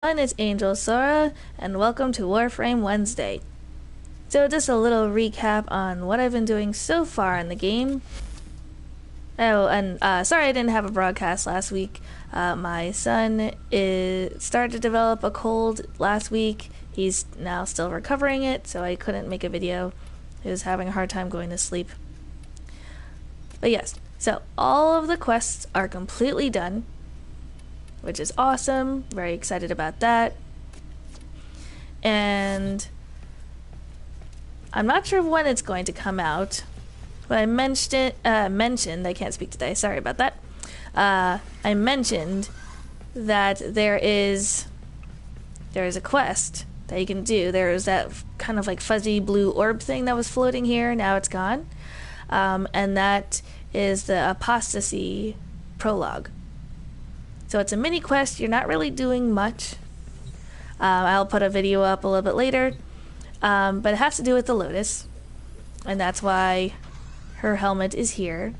It's Angel Sora, and welcome to Warframe Wednesday. So just a little recap on what I've been doing so far in the game. Oh, and sorry I didn't have a broadcast last week. My son started to develop a cold last week. He's now still recovering it, so I couldn't make a video. He was having a hard time going to sleep. But yes, so all of the quests are completely done, which is awesome. Very excited about that. And I'm not sure when it's going to come out, but I mentioned, I can't speak today, sorry about that. I mentioned that there is a quest that you can do. There is that kind of like fuzzy blue orb thing that was floating here, now it's gone. And that is the Apostasy prologue. So it's a mini quest, you're not really doing much. I'll put a video up a little bit later, but it has to do with the Lotus, and that's why her helmet is here.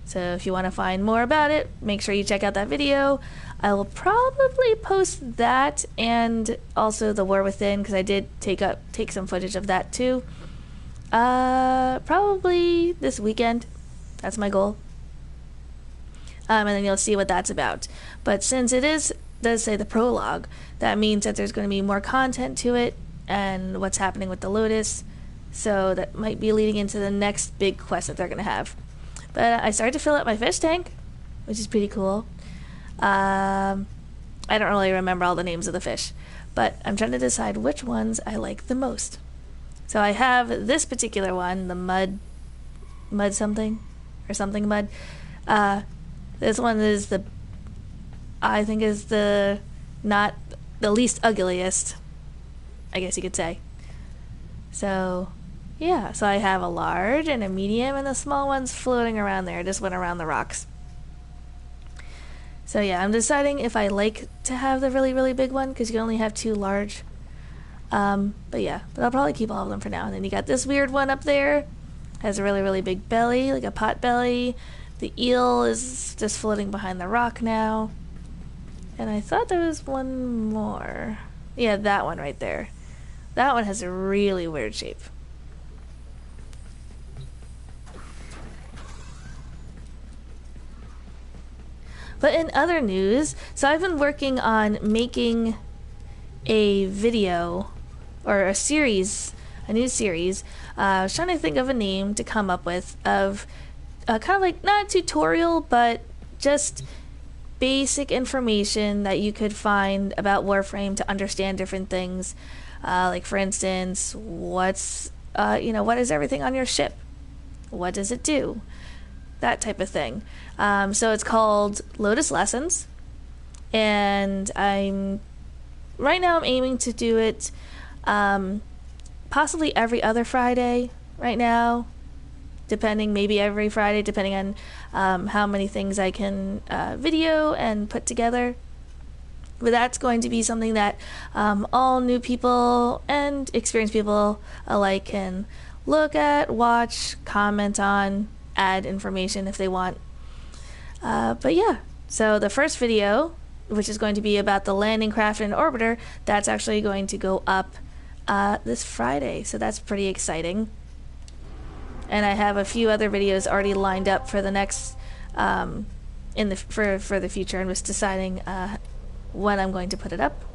So if you want to find more about it, make sure you check out that video. I will probably post that and also the War Within, because I did take some footage of that too. Probably this weekend. That's my goal. And then you'll see what that's about. But since it does say the prologue, that means that there's going to be more content to it and what's happening with the Lotus. So that might be leading into the next big quest that they're going to have. But I started to fill up my fish tank, which is pretty cool. I don't really remember all the names of the fish, but I'm trying to decide which ones I like the most. So I have this particular one, the mud something, or something mud. This one is I think is not the least ugliest, I guess you could say. So, yeah, so I have a large and a medium, and the small one's floating around there, just went around the rocks. So yeah, I'm deciding if I like to have the really, really big one, because you only have two large. But I'll probably keep all of them for now. And then you got this weird one up there, has a really, really big belly, like a pot belly. The eel is just floating behind the rock now. And I thought there was one more. Yeah, that one right there. That one has a really weird shape. But in other news, so I've been working on making a video, or a new series. I was trying to think of a name to come up with of kind of like, not a tutorial, but just basic information that you could find about Warframe to understand different things. Like, for instance, what is everything on your ship? What does it do? That type of thing. So it's called Lotus Lessons, and right now I'm aiming to do it possibly every other Friday right now. Maybe every Friday, depending on how many things I can video and put together. But that's going to be something that all new people and experienced people alike can look at, watch, comment on, add information if they want. But yeah, so the first video, which is going to be about the landing craft and orbiter, that's actually going to go up this Friday, so that's pretty exciting. And I have a few other videos already lined up for the next for the future, and was deciding when I'm going to put it up.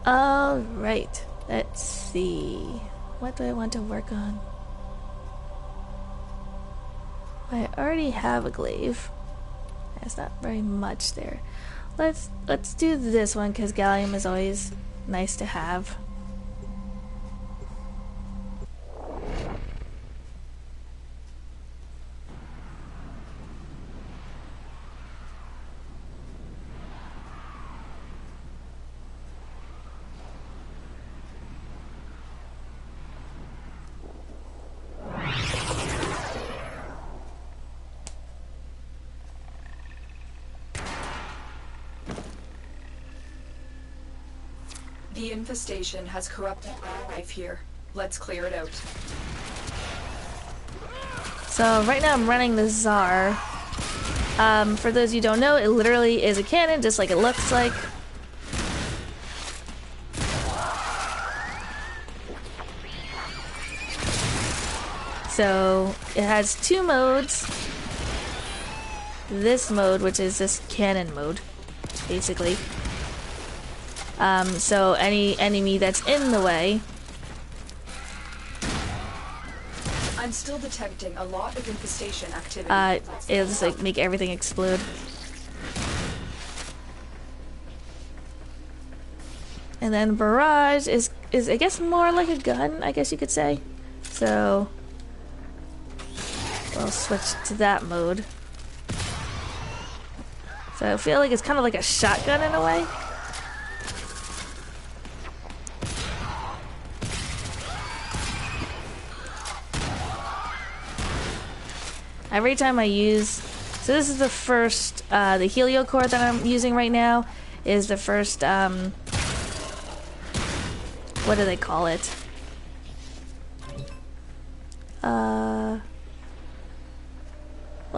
All right, let's see, what do I want to work on? I already have a glaive. There's not very much there. Let's do this one, because gallium is always nice to have. The infestation has corrupted my life here. Let's clear it out. So right now I'm running the Tsar, For those of you who don't know, it literally is a cannon, just like it looks like. So it has two modes. This mode, which is this cannon mode, basically. So any enemy that's in the way. I'm still detecting a lot of infestation activity. It'll just like make everything explode. And then barrage is I guess more like a gun, I guess you could say. So we'll switch to that mode. So I feel like it's kind of like a shotgun in a way. Every time I use, so this is the first, the helio core that I'm using right now is the first, what do they call it? Well,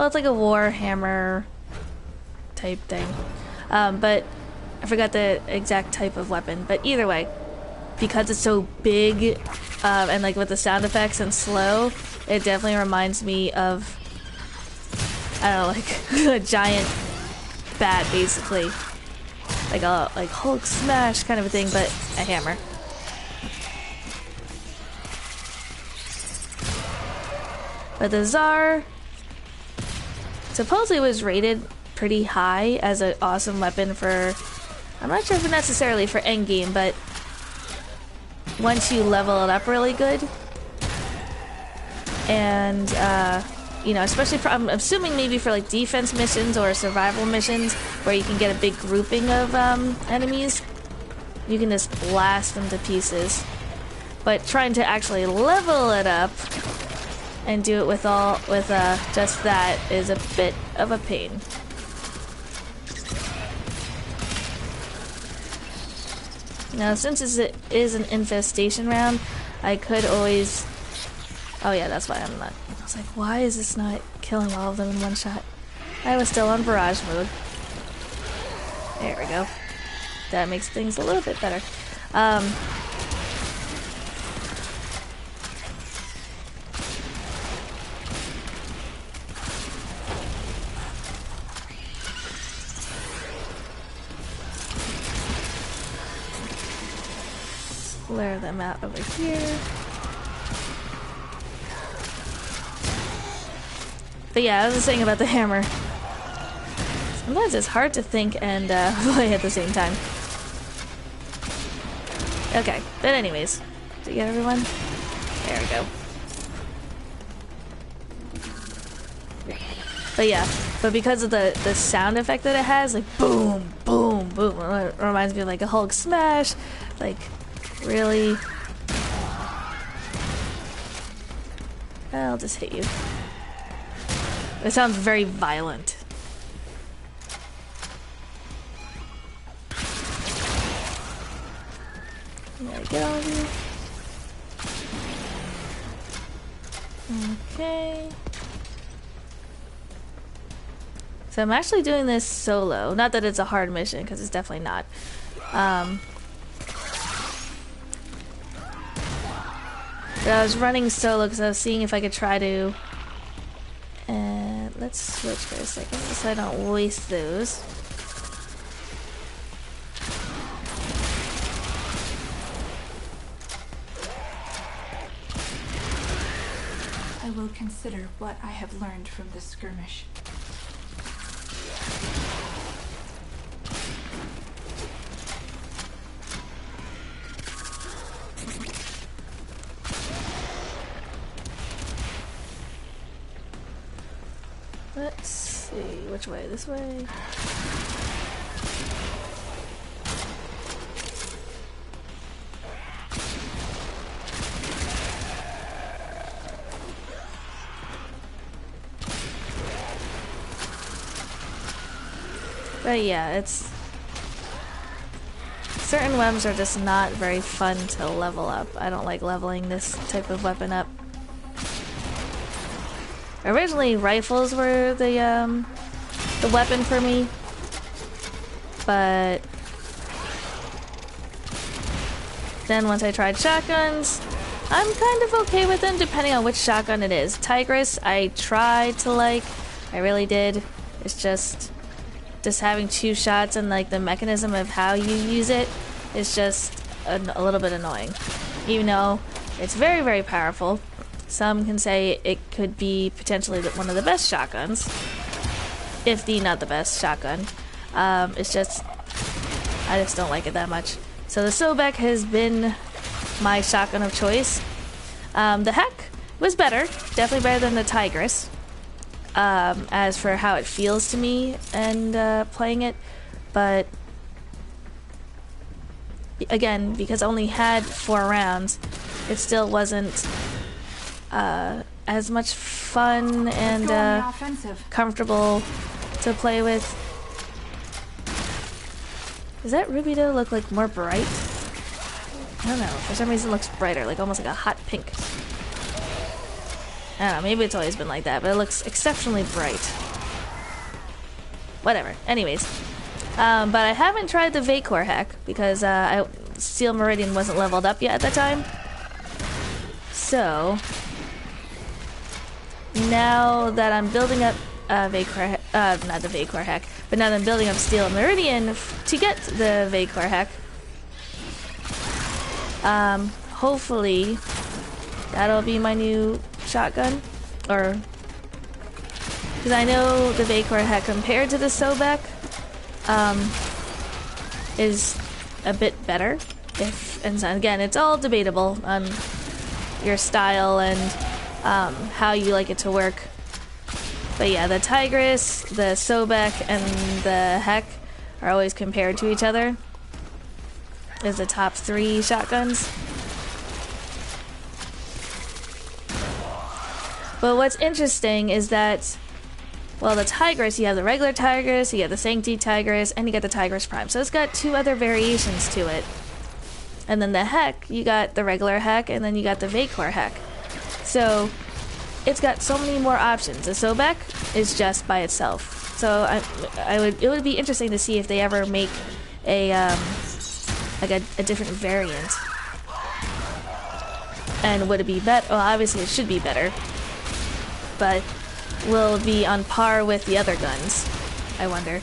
it's like a Warhammer type thing. But I forgot the exact type of weapon. But either way, because it's so big, and like with the sound effects and slow, it definitely reminds me of, I don't know, like a giant bat, basically. Like a Hulk smash kind of a thing, but a hammer. But the Tsar supposedly was rated pretty high as an awesome weapon for, I'm not sure if necessarily for endgame, but once you level it up really good. And, you know, especially for, I'm assuming maybe for like defense missions or survival missions where you can get a big grouping of enemies, you can just blast them to pieces. But trying to actually level it up and do it with just that is a bit of a pain. Now, since it is an infestation round, I could always... Oh yeah, that's why I'm not... I was like, why is this not killing all of them in one shot? I was still on barrage mode. There we go. That makes things a little bit better. Flare them out over here. But yeah, I was just saying about the hammer. Sometimes it's hard to think and play at the same time. Okay, but anyways, did you get everyone? There we go. But yeah, but because of the sound effect that it has, like boom, boom, boom, it reminds me of like a Hulk smash, like really. I'll just hit you. It sounds very violent. There we go. Okay. So I'm actually doing this solo. Not that it's a hard mission, because it's definitely not. But I was running solo because I was seeing if I could try to... And let's switch for a second so I don't waste those. I will consider what I have learned from this skirmish. Let's see, which way? This way? But yeah, it's... Certain weapons are just not very fun to level up. I don't like leveling this type of weapon up. Originally, rifles were the the weapon for me, but then once I tried shotguns, I'm kind of okay with them depending on which shotgun it is. Tigress, I tried to like, I really did. It's just having two shots and like the mechanism of how you use it is just a little bit annoying. Even though it's very, very powerful, some can say it could be potentially one of the best shotguns, if not the best shotgun. It's just, I just don't like it that much. So the Sobek has been my shotgun of choice. The Heck was better, definitely better than the Tigress. As for how it feels to me and playing it, but again, because I only had 4 rounds, it still wasn't as much fun and comfortable to play with. Does that ruby though look like more bright? I don't know. For some reason it looks brighter, like almost like a hot pink. I don't know, maybe it's always been like that, but it looks exceptionally bright. Whatever. Anyways. But I haven't tried the Vacor hack because Steel Meridian wasn't leveled up yet at the time. So now that I'm building up Vacor, not the Vacor hack, but now that I'm building up Steel Meridian to get the Vacor hack, hopefully that'll be my new shotgun, or because I know the Vacor hack compared to the Sobek is a bit better. And so again, it's all debatable on your style and how you like it to work. But yeah, the Tigress, the Sobek, and the Heck are always compared to each other as the top 3 shotguns. But what's interesting is that, well, the Tigress, you have the regular Tigress, you have the Sanctity Tigress, and you get the Tigress Prime. So it's got 2 other variations to it. And then the Heck, you got the regular Heck, and then you got the Vacor Heck. So it's got so many more options. The Sobek is just by itself. So it would be interesting to see if they ever make a like a different variant. And would it be better? Well, obviously it should be better. But will it be on par with the other guns? I wonder.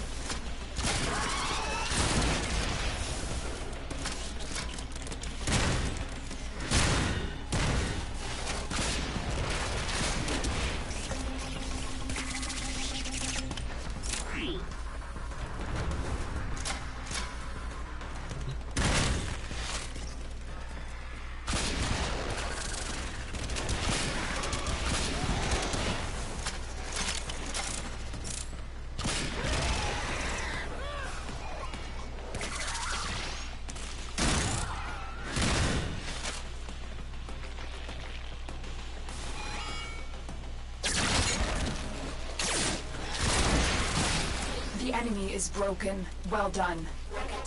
The enemy is broken. Well done.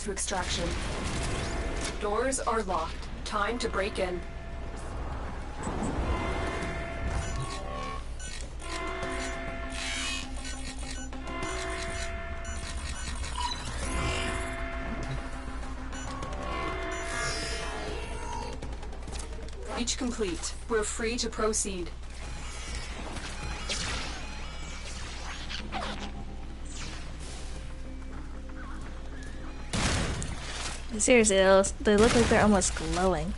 To extraction. Doors are locked. Time to break in. Breach complete. We're free to proceed. Seriously, they look like they're almost glowing.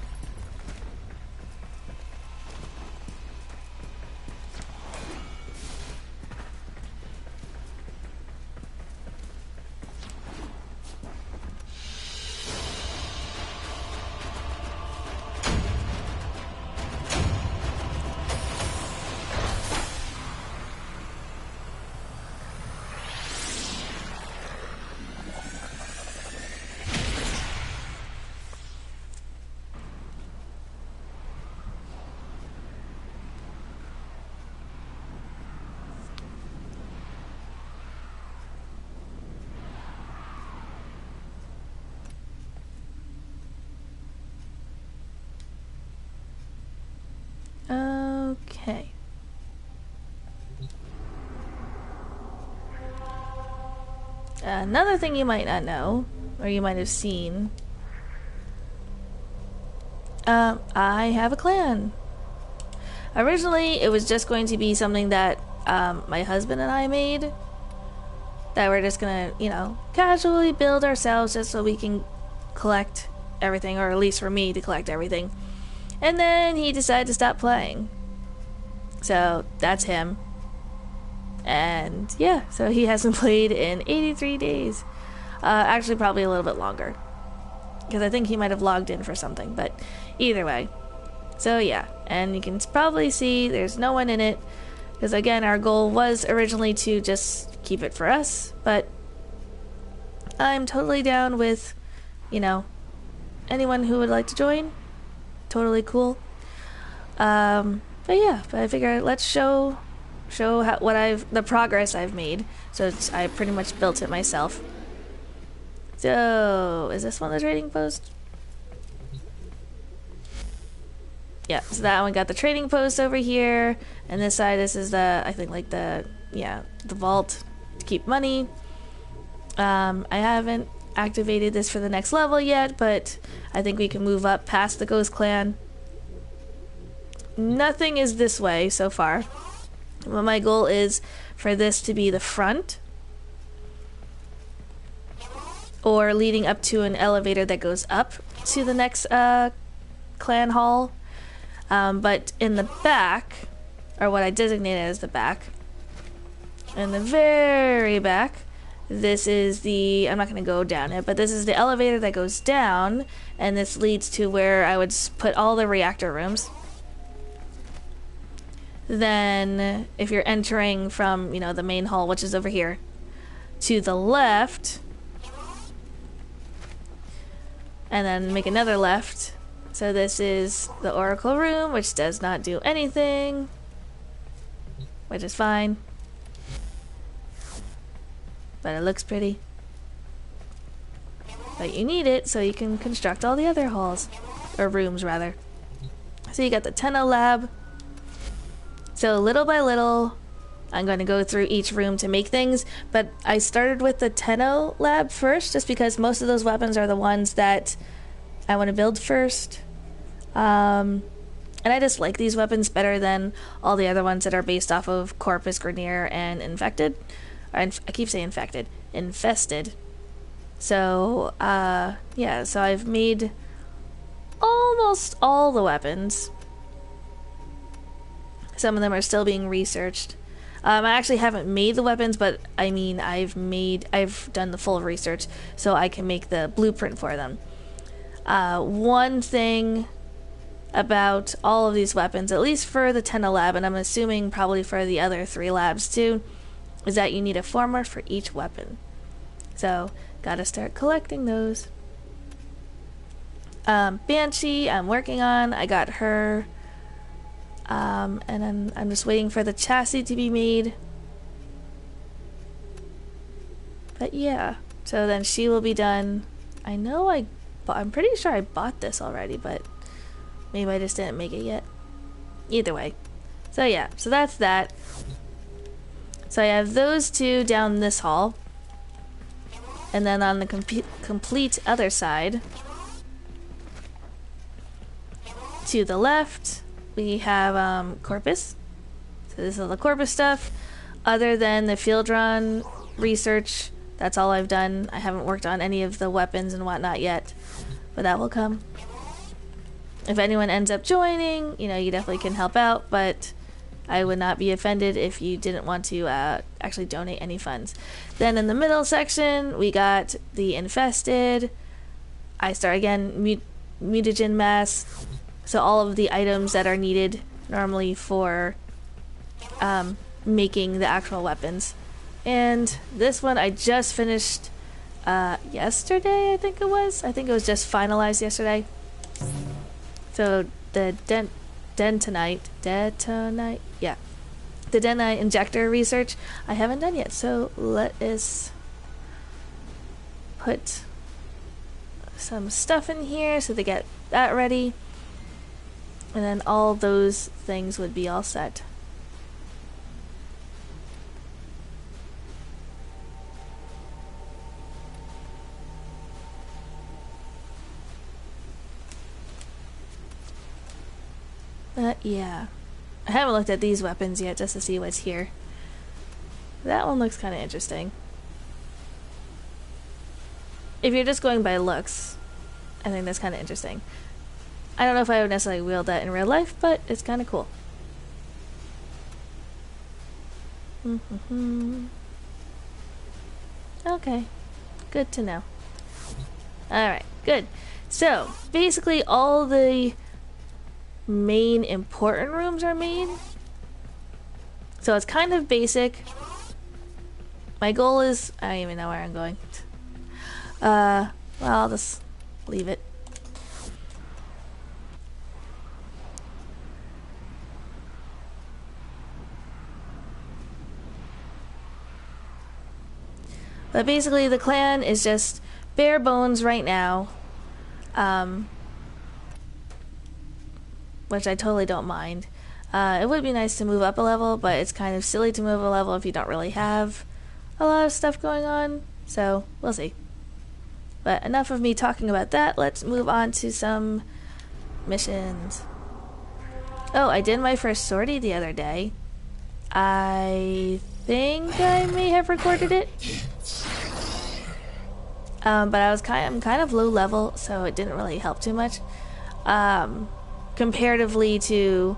Okay. another thing you might not know, or you might have seen, I have a clan. Originally, it was just going to be something that my husband and I made, that we're just gonna, you know, casually build ourselves just so we can collect everything, or at least for me to collect everything. And then he decided to stop playing. So that's him. And yeah, so he hasn't played in 83 days. Actually, probably a little bit longer, because I think he might have logged in for something, but either way. So yeah, and you can probably see there's no one in it, because again, our goal was originally to just keep it for us, but I'm totally down with, you know, anyone who would like to join. Totally cool. But yeah, but I figured let's show how, the progress I've made. So I pretty much built it myself. So is this one the trading post? Yeah, so that one got the trading post over here, and this side, this is the, I think, like the vault to keep money. I haven't activated this for the next level yet, but I think we can move up past the Ghost Clan. Nothing is this way so far. But my goal is for this to be the front, or leading up to an elevator that goes up to the next clan hall. But in the back, or what I designated as the back, in the very back, this is the, I'm not going to go down it, but this is the elevator that goes down, and this leads to where I would put all the reactor rooms. Then, if you're entering from, you know, the main hall, which is over here, to the left, and then make another left. So this is the Oracle room, which does not do anything, which is fine, but it looks pretty. But you need it so you can construct all the other halls, or rooms rather. So you got the Tenno lab. So little by little, I'm going to go through each room to make things, but I started with the Tenno lab first, just because most of those weapons are the ones that I want to build first. And I just like these weapons better than all the other ones that are based off of Corpus, Grenier, and Infected. I keep saying Infected. Infested. So, yeah, so I've made almost all the weapons. Some of them are still being researched. I actually haven't made the weapons, but I mean, I've done the full research, so I can make the blueprint for them. One thing about all of these weapons, at least for the Tenno lab, and I'm assuming probably for the other 3 labs too, is that you need a former for each weapon. So, gotta start collecting those. Banshee, I'm working on. I got her. And then I'm just waiting for the chassis to be made. But yeah, so then she will be done. I know I'm pretty sure I bought this already, but maybe I just didn't make it yet. Either way. So yeah, so that's that. So I have those 2 down this hall. And then on the complete other side, to the left, we have Corpus. So this is all the Corpus stuff. Other than the field run research, that's all I've done. I haven't worked on any of the weapons and whatnot yet, but that will come. If anyone ends up joining, you know, you definitely can help out, but I would not be offended if you didn't want to actually donate any funds. Then in the middle section, we got the Infested. I start again, mutagen mass. So all of the items that are needed normally for making the actual weapons. And this one I just finished yesterday, I think it was. I think it was just finalized yesterday. So the Detonite, yeah. The Detonite injector research I haven't done yet. So let us put some stuff in here so they get that ready. And then all those things would be all set. Yeah. I haven't looked at these weapons yet just to see what's here. That one looks kind of interesting. If you're just going by looks, I think that's kind of interesting. I don't know if I would necessarily wield that in real life, but it's kind of cool. Okay. Good to know. Alright, good. So, basically all the main important rooms are made. So it's kind of basic. My goal is... I don't even know where I'm going. Well, I'll just leave it. But basically the clan is just bare bones right now. Which I totally don't mind. It would be nice to move up a level, but it's kind of silly to move a level if you don't really have a lot of stuff going on. So, we'll see. But enough of me talking about that. Let's move on to some missions. Oh, I did my first sortie the other day. I think I may have recorded it. But I'm kind of low level, so it didn't really help too much. Comparatively to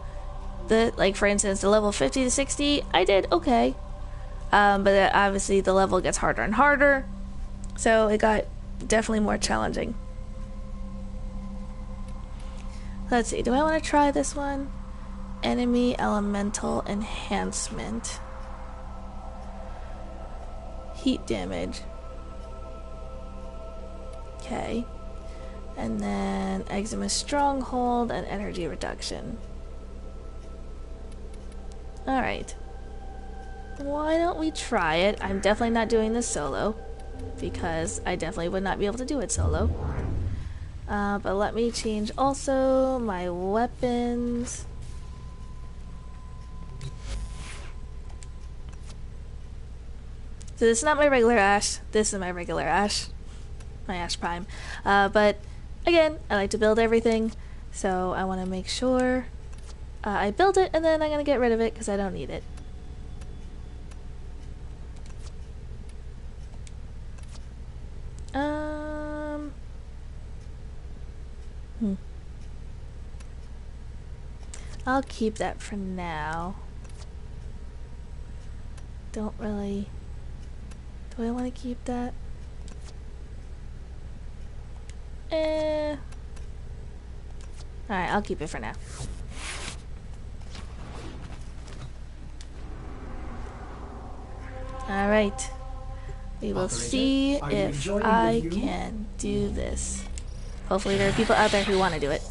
the, like for instance, the level 50 to 60, I did okay. But obviously the level gets harder and harder, so it got definitely more challenging. Let's see, do I want to try this one? Enemy elemental enhancement. Heat damage. Okay. And then eczema stronghold and energy reduction. Alright. Why don't we try it? I'm definitely not doing this solo, because I definitely would not be able to do it solo. But let me change also my weapons. So this is not my regular Ash, this is my regular Ash. My Ash Prime. But again, I like to build everything, so I want to make sure I build it, and then I'm going to get rid of it because I don't need it. I'll keep that for now. Don't really... Do I want to keep that? Alright, I'll keep it for now. Alright. We will see if I can do this. Hopefully there are people out there who want to do it.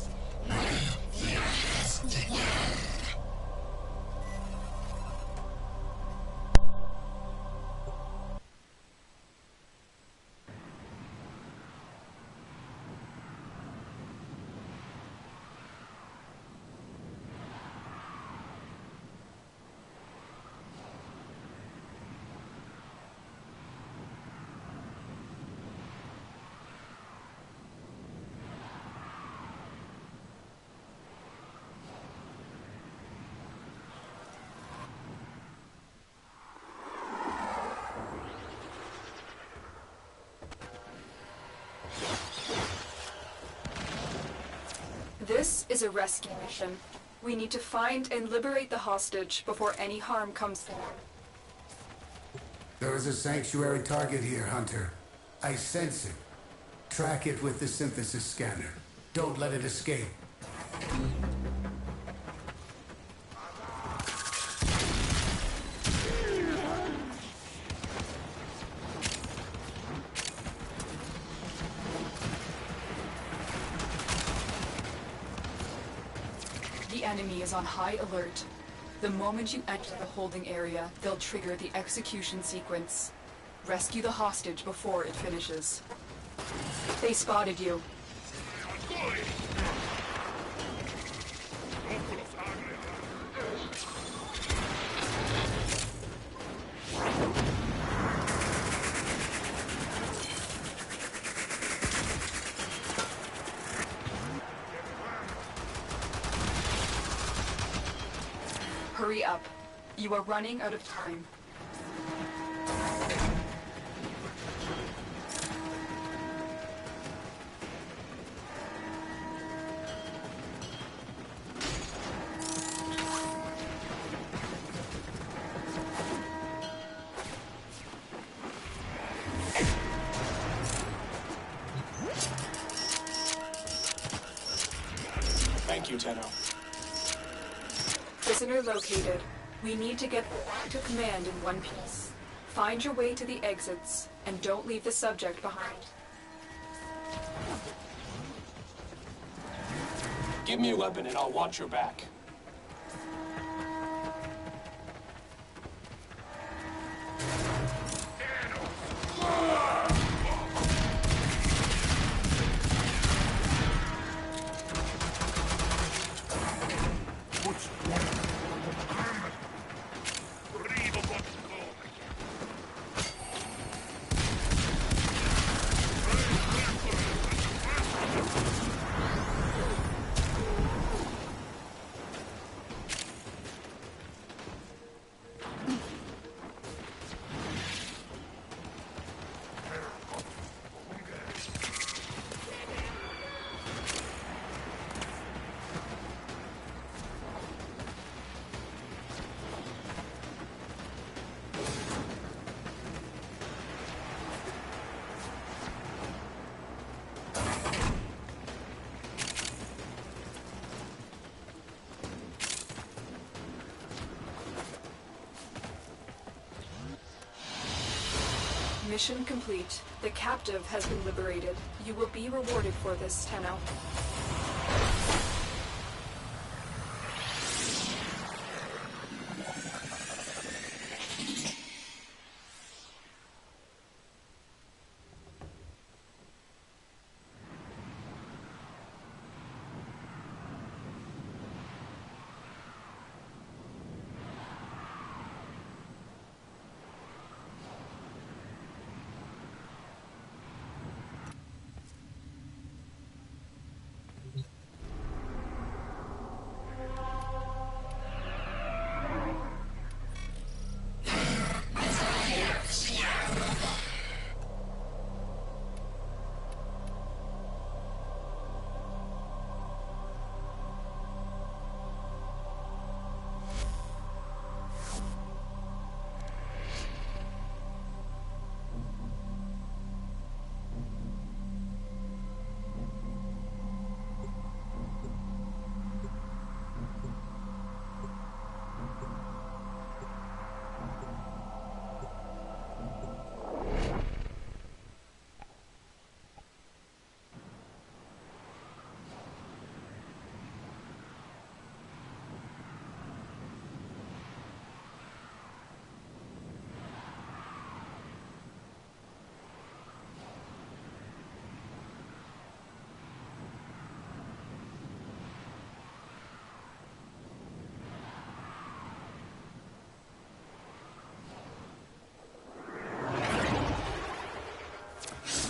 This is a rescue mission. We need to find and liberate the hostage before any harm comes to him. There is a sanctuary target here, Hunter. I sense it. Track it with the synthesis scanner. Don't let it escape. The enemy is on high alert. The moment you enter the holding area, they'll trigger the execution sequence. Rescue the hostage before it finishes. They spotted you. Hurry up. You are running out of time. Thank you, Tenno. Prisoner located. We need to get back to command in one piece. Find your way to the exits, and don't leave the subject behind. Give me a weapon and I'll watch your back. Mission complete. The captive has been liberated. You will be rewarded for this, Tenno.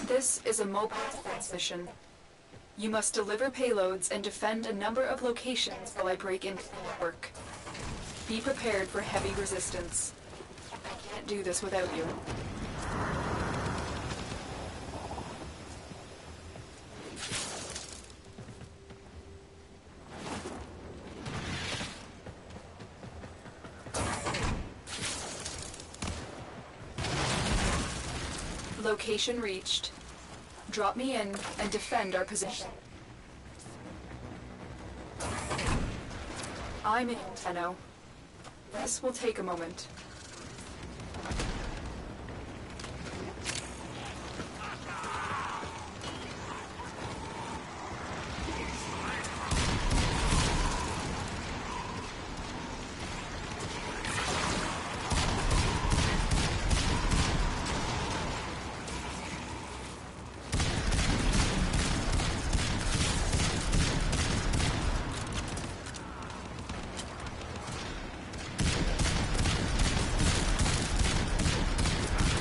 This is a mobile defense mission. You must deliver payloads and defend a number of locations while I break into the network. Be prepared for heavy resistance. I can't do this without you. Location reached. Drop me in and defend our position. I'm in, Tenno. This will take a moment.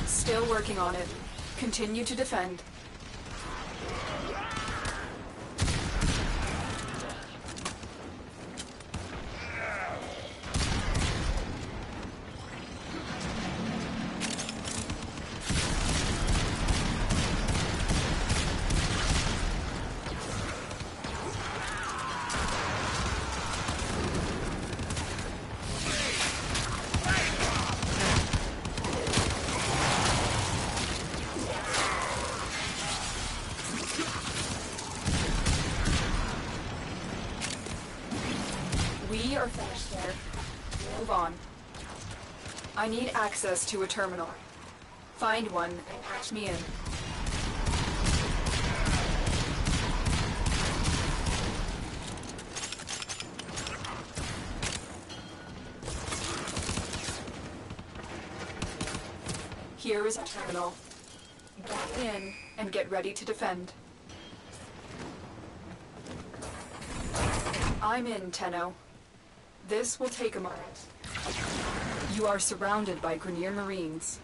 Still working on it. Continue to defend. are finished there. Move on. I need access to a terminal. Find one and patch me in. Here is a terminal. Get in and get ready to defend. I'm in, Tenno. This will take a moment. You are surrounded by Grineer Marines.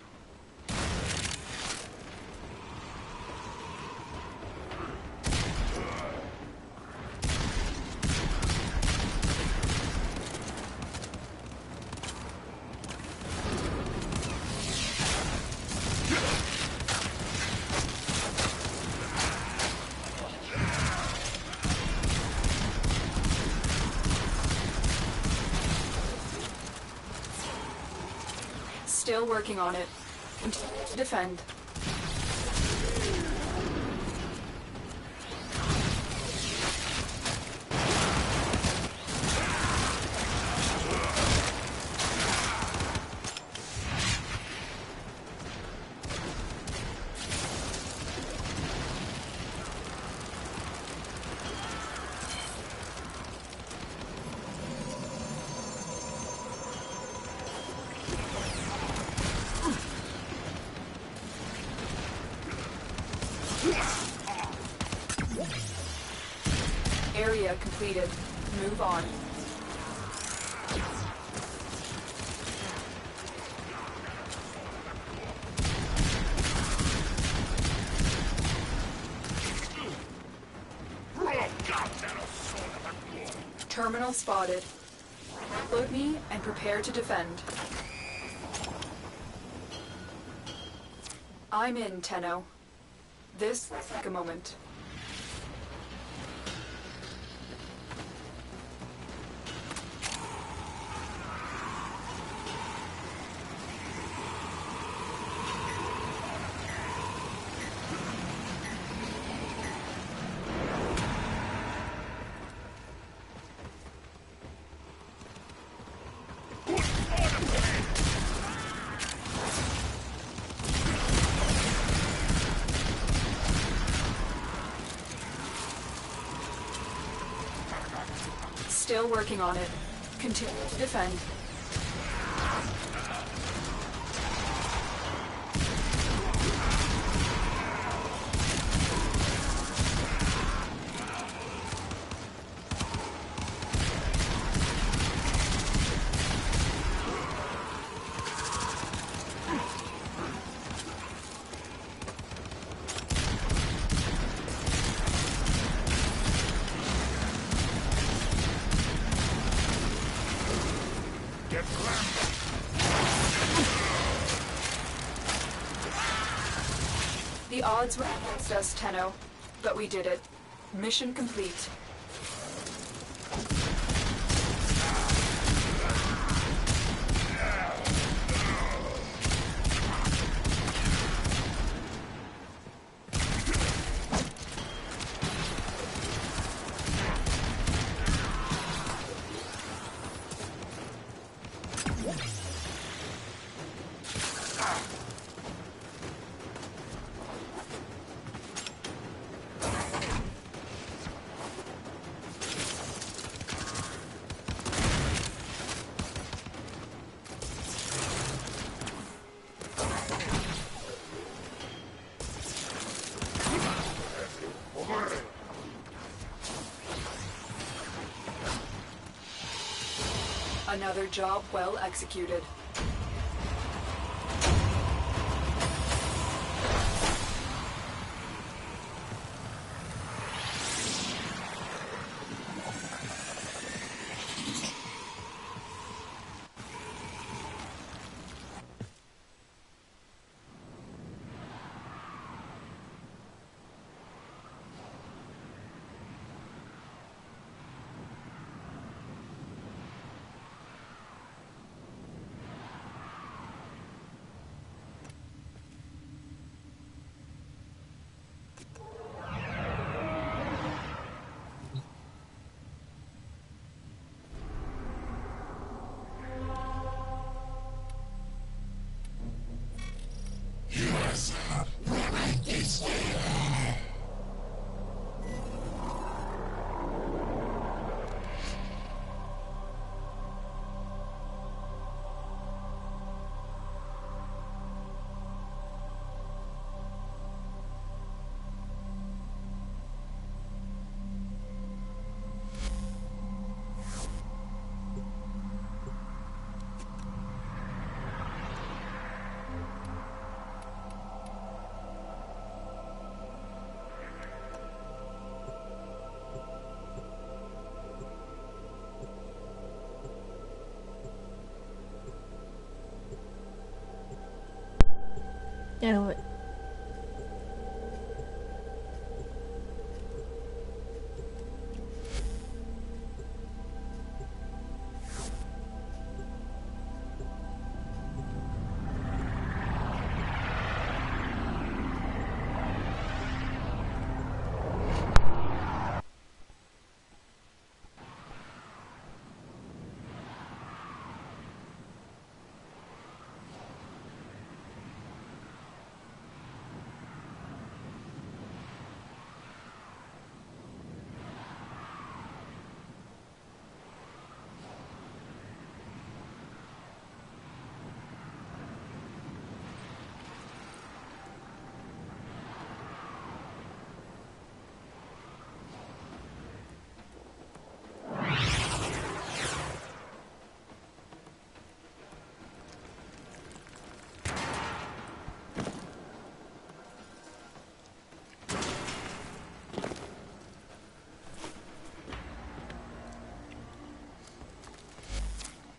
Still working on it. Continue to defend. Area completed. Move on. Terminal spotted. Load me and prepare to defend. I'm in, Tenno. This will take a moment. Still working on it. Continue to defend. The odds were against us, Tenno, but we did it. Mission complete. Another job well executed. And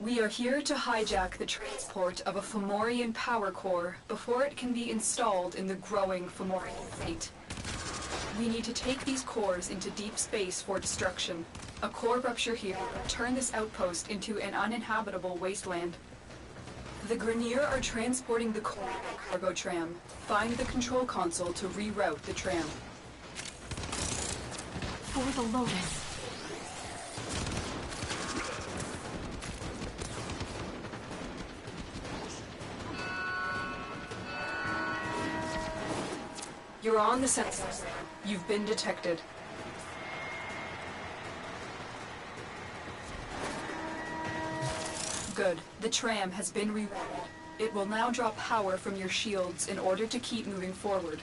We are here to hijack the transport of a Fomorian power core before it can be installed in the growing Fomorian fleet. We need to take these cores into deep space for destruction. A core rupture here will turn this outpost into an uninhabitable wasteland. The Grenier are transporting the core cargo tram. Find the control console to reroute the tram. For the Lotus. You're on the sensors. You've been detected. Good. The tram has been rerouted. It will now draw power from your shields in order to keep moving forward.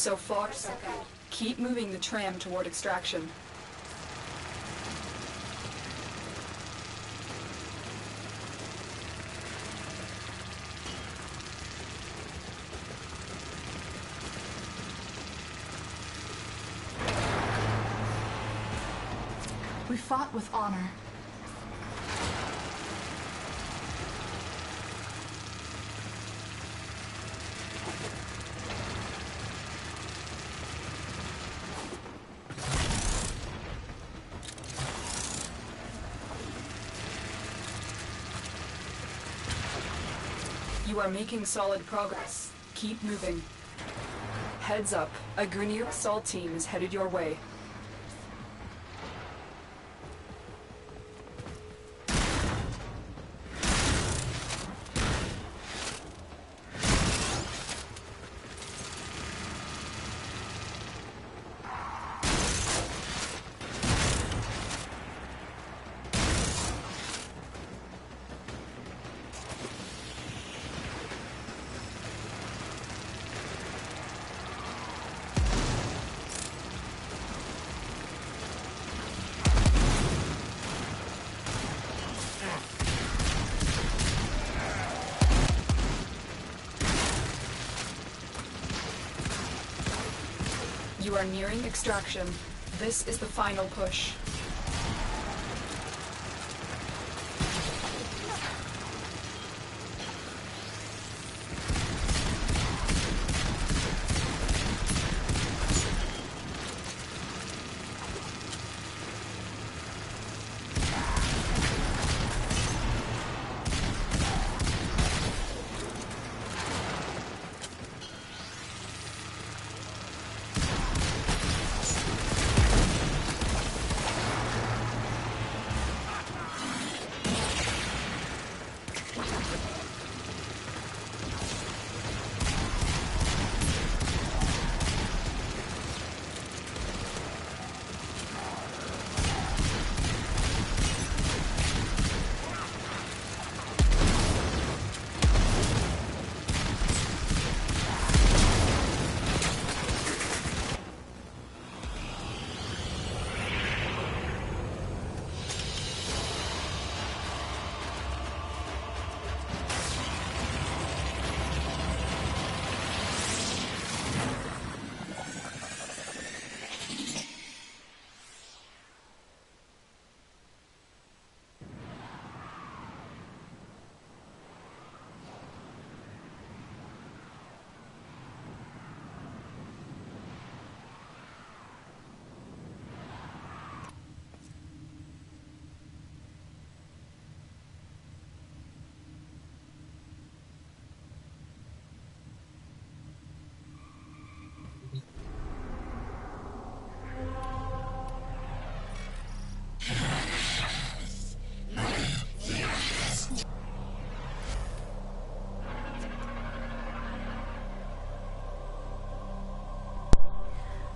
So far, so good. Keep moving the tram toward extraction. We fought with honor. You are making solid progress. Keep moving. Heads up, a Grenier assault team is headed your way. You are nearing extraction. This is the final push.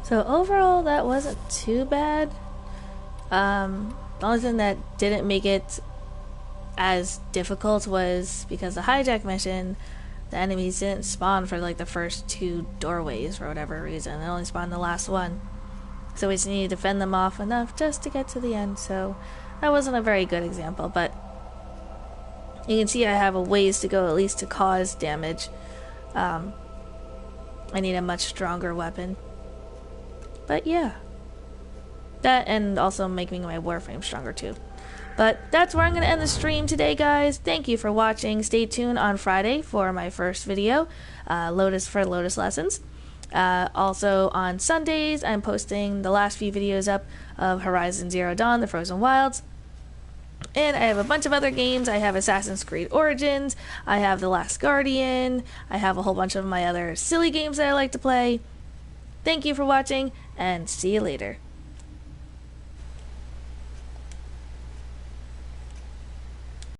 So overall, that wasn't too bad. The only thing that didn't make it as difficult was because the hijack mission, the enemies didn't spawn for like the first 2 doorways for whatever reason. They only spawned the last one. So we just needed to fend them off enough just to get to the end. So that wasn't a very good example, but you can see I have a ways to go at least to cause damage. I need a much stronger weapon. But yeah. That, and also making my Warframe stronger too. But that's where I'm going to end the stream today, guys. Thank you for watching. Stay tuned on Friday for my first video, Lotus Lessons. Also on Sundays, I'm posting the last few videos up of Horizon Zero Dawn, The Frozen Wilds. And I have a bunch of other games. I have Assassin's Creed Origins. I have The Last Guardian. I have a whole bunch of my other silly games that I like to play. Thank you for watching, and see you later.